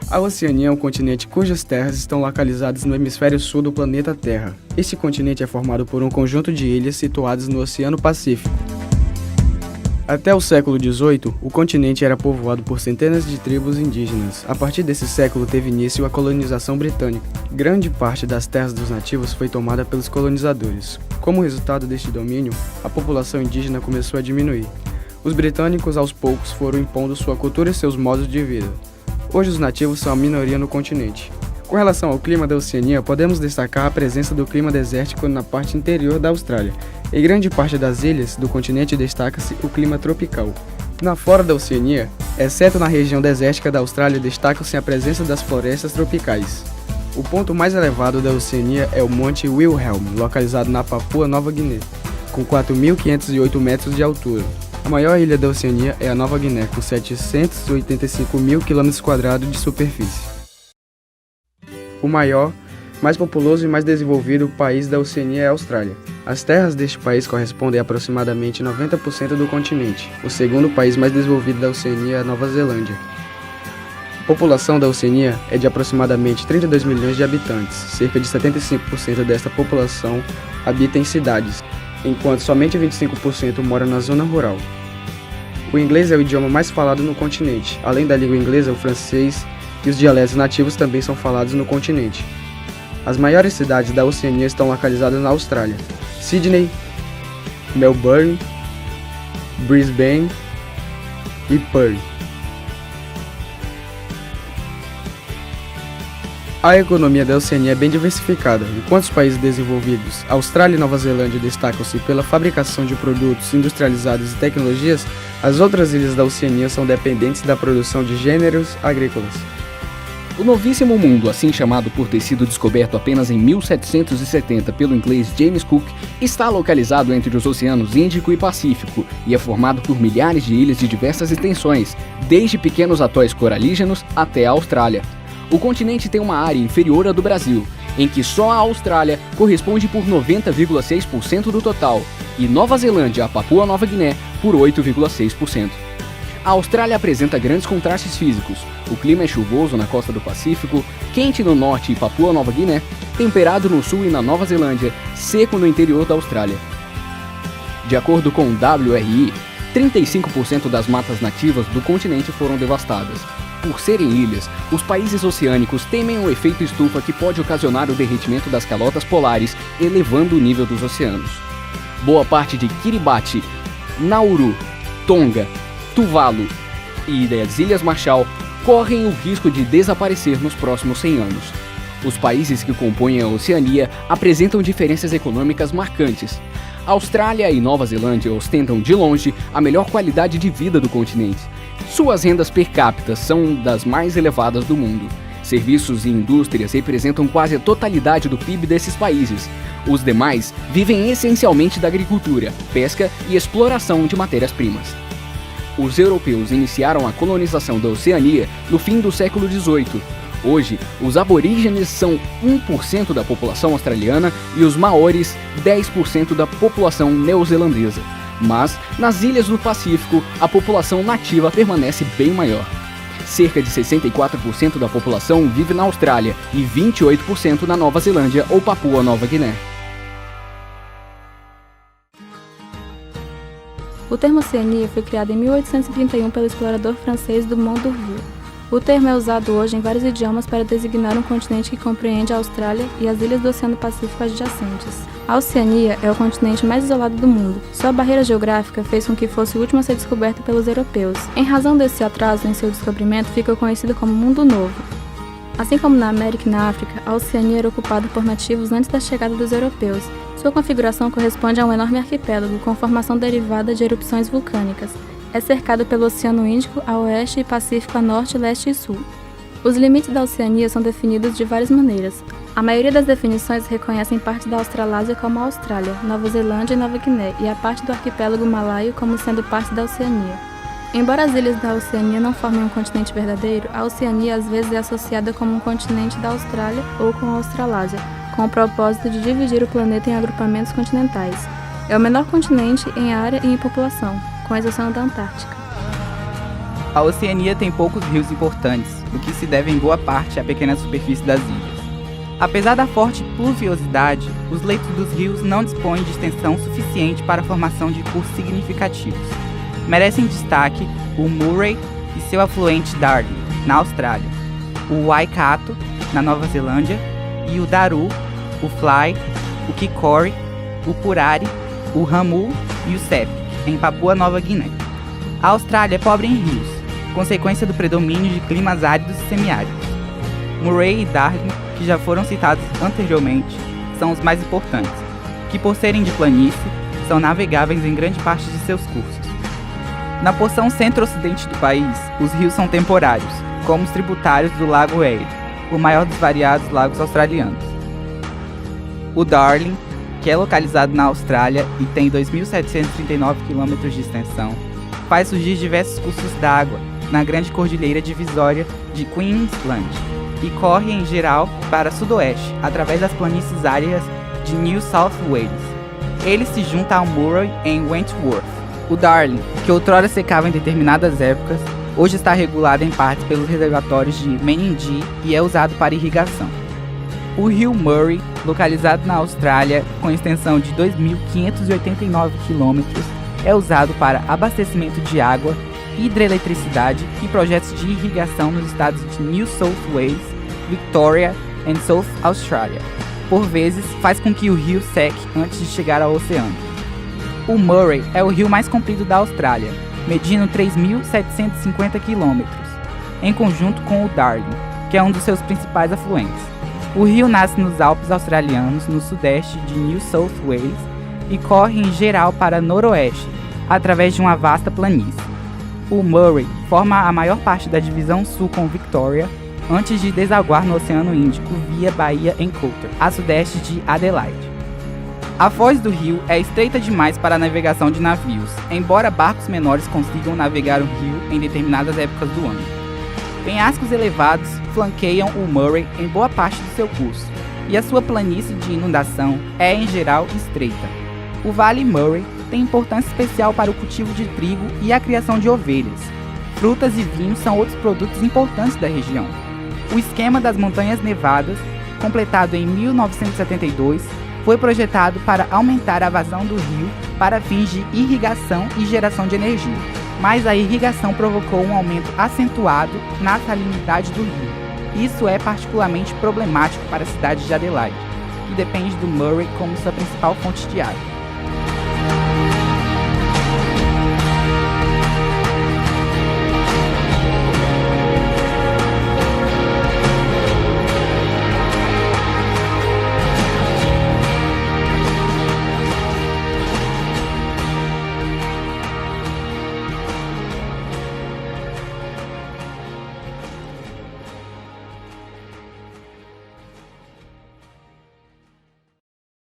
A Oceania é um continente cujas terras estão localizadas no hemisfério sul do planeta Terra. Este continente é formado por um conjunto de ilhas situadas no Oceano Pacífico. Até o século XVIII, o continente era povoado por centenas de tribos indígenas. A partir desse século teve início a colonização britânica. Grande parte das terras dos nativos foi tomada pelos colonizadores. Como resultado deste domínio, a população indígena começou a diminuir. Os britânicos, aos poucos, foram impondo sua cultura e seus modos de vida. Hoje os nativos são a minoria no continente. Com relação ao clima da Oceania, podemos destacar a presença do clima desértico na parte interior da Austrália. Em grande parte das ilhas do continente destaca-se o clima tropical. Na flora da Oceania, exceto na região desértica da Austrália, destaca-se a presença das florestas tropicais. O ponto mais elevado da Oceania é o Monte Wilhelm, localizado na Papua Nova Guiné, com 4.508 metros de altura. A maior ilha da Oceania é a Nova Guiné, com 785.000 km² de superfície. O maior, mais populoso e mais desenvolvido país da Oceania é a Austrália. As terras deste país correspondem a aproximadamente 90% do continente. O segundo país mais desenvolvido da Oceania é a Nova Zelândia. A população da Oceania é de aproximadamente 32 milhões de habitantes. Cerca de 75% desta população habita em cidades, enquanto somente 25% mora na zona rural. O inglês é o idioma mais falado no continente. Além da língua inglesa, o francês e os dialetos nativos também são falados no continente. As maiores cidades da Oceania estão localizadas na Austrália: Sydney, Melbourne, Brisbane e Perth. A economia da Oceania é bem diversificada. Enquanto os países desenvolvidos, Austrália e Nova Zelândia, destacam-se pela fabricação de produtos industrializados e tecnologias, as outras ilhas da Oceania são dependentes da produção de gêneros agrícolas. O novíssimo mundo, assim chamado por ter sido descoberto apenas em 1770 pelo inglês James Cook, está localizado entre os oceanos Índico e Pacífico e é formado por milhares de ilhas de diversas extensões, desde pequenos atóis coralígenos até a Austrália. O continente tem uma área inferior à do Brasil, em que só a Austrália corresponde por 90,6% do total, e Nova Zelândia, a Papua Nova Guiné, por 8,6%. A Austrália apresenta grandes contrastes físicos. O clima é chuvoso na costa do Pacífico, quente no norte e Papua Nova Guiné, temperado no sul e na Nova Zelândia, seco no interior da Austrália. De acordo com o WRI, 35% das matas nativas do continente foram devastadas. Por serem ilhas, os países oceânicos temem o efeito estufa que pode ocasionar o derretimento das calotas polares, elevando o nível dos oceanos. Boa parte de Kiribati, Nauru, Tonga, Tuvalu e das Ilhas Marshall correm o risco de desaparecer nos próximos 100 anos. Os países que compõem a Oceania apresentam diferenças econômicas marcantes. Austrália e Nova Zelândia ostentam de longe a melhor qualidade de vida do continente. Suas rendas per capita são das mais elevadas do mundo. Serviços e indústrias representam quase a totalidade do PIB desses países. Os demais vivem essencialmente da agricultura, pesca e exploração de matérias-primas. Os europeus iniciaram a colonização da Oceania no fim do século XVIII. Hoje, os aborígenes são 1% da população australiana e os maores 10% da população neozelandesa. Mas, nas ilhas do Pacífico, a população nativa permanece bem maior. Cerca de 64% da população vive na Austrália e 28% na Nova Zelândia ou Papua Nova Guiné. O termo Oceania foi criado em 1831 pelo explorador francês Dumont d'Urville. O termo é usado hoje em vários idiomas para designar um continente que compreende a Austrália e as ilhas do Oceano Pacífico adjacentes. A Oceania é o continente mais isolado do mundo. Sua barreira geográfica fez com que fosse o último a ser descoberto pelos europeus. Em razão desse atraso em seu descobrimento, fica conhecido como Mundo Novo. Assim como na América e na África, a Oceania era ocupada por nativos antes da chegada dos europeus. Sua configuração corresponde a um enorme arquipélago com formação derivada de erupções vulcânicas. É cercado pelo Oceano Índico a oeste e Pacífico a norte, leste e sul. Os limites da Oceania são definidos de várias maneiras. A maioria das definições reconhecem parte da Australásia como a Austrália, Nova Zelândia e Nova Guiné, e a parte do arquipélago malaio como sendo parte da Oceania. Embora as ilhas da Oceania não formem um continente verdadeiro, a Oceania às vezes é associada como um continente da Austrália ou com a Australásia, com o propósito de dividir o planeta em agrupamentos continentais. É o menor continente em área e em população, com exceção da Antártica. A Oceania tem poucos rios importantes, o que se deve em boa parte à pequena superfície das ilhas. Apesar da forte pluviosidade, os leitos dos rios não dispõem de extensão suficiente para a formação de cursos significativos. Merecem destaque o Murray e seu afluente Darling, na Austrália, o Waikato, na Nova Zelândia, e o Daru, o Fly, o Kikori, o Purari, o Ramu e o Sepik, em Papua Nova Guiné. A Austrália é pobre em rios, consequência do predomínio de climas áridos e semiáridos. Murray e Darling, que já foram citados anteriormente, são os mais importantes, que por serem de planície, são navegáveis em grande parte de seus cursos. Na porção centro-ocidente do país, os rios são temporários, como os tributários do Lago Eyre, o maior dos variados lagos australianos. O Darling, que é localizado na Austrália e tem 2.739 km de extensão, faz surgir diversos cursos d'água na grande cordilheira divisória de Queensland e corre em geral para sudoeste, através das planícies áreas de New South Wales. Ele se junta ao Murray em Wentworth. O Darling, que outrora secava em determinadas épocas, hoje está regulado em parte pelos reservatórios de Menindee e é usado para irrigação. O rio Murray, localizado na Austrália com extensão de 2.589 km, é usado para abastecimento de água, hidroeletricidade e projetos de irrigação nos estados de New South Wales, Victoria e South Australia. Por vezes, faz com que o rio seque antes de chegar ao oceano. O Murray é o rio mais comprido da Austrália, medindo 3.750 km, em conjunto com o Darling, que é um dos seus principais afluentes. O rio nasce nos Alpes australianos, no sudeste de New South Wales, e corre em geral para noroeste, através de uma vasta planície. O Murray forma a maior parte da divisão sul com Victoria, antes de desaguar no Oceano Índico via Baía em Coulter, a sudeste de Adelaide. A foz do rio é estreita demais para a navegação de navios, embora barcos menores consigam navegar o rio em determinadas épocas do ano. Penhascos elevados flanqueiam o Murray em boa parte do seu curso, e a sua planície de inundação é, em geral, estreita. O Vale Murray tem importância especial para o cultivo de trigo e a criação de ovelhas. Frutas e vinhos são outros produtos importantes da região. O esquema das Montanhas Nevadas, completado em 1972, foi projetado para aumentar a vazão do rio para fins de irrigação e geração de energia, mas a irrigação provocou um aumento acentuado na salinidade do rio. Isso é particularmente problemático para a cidade de Adelaide, que depende do Murray como sua principal fonte de água.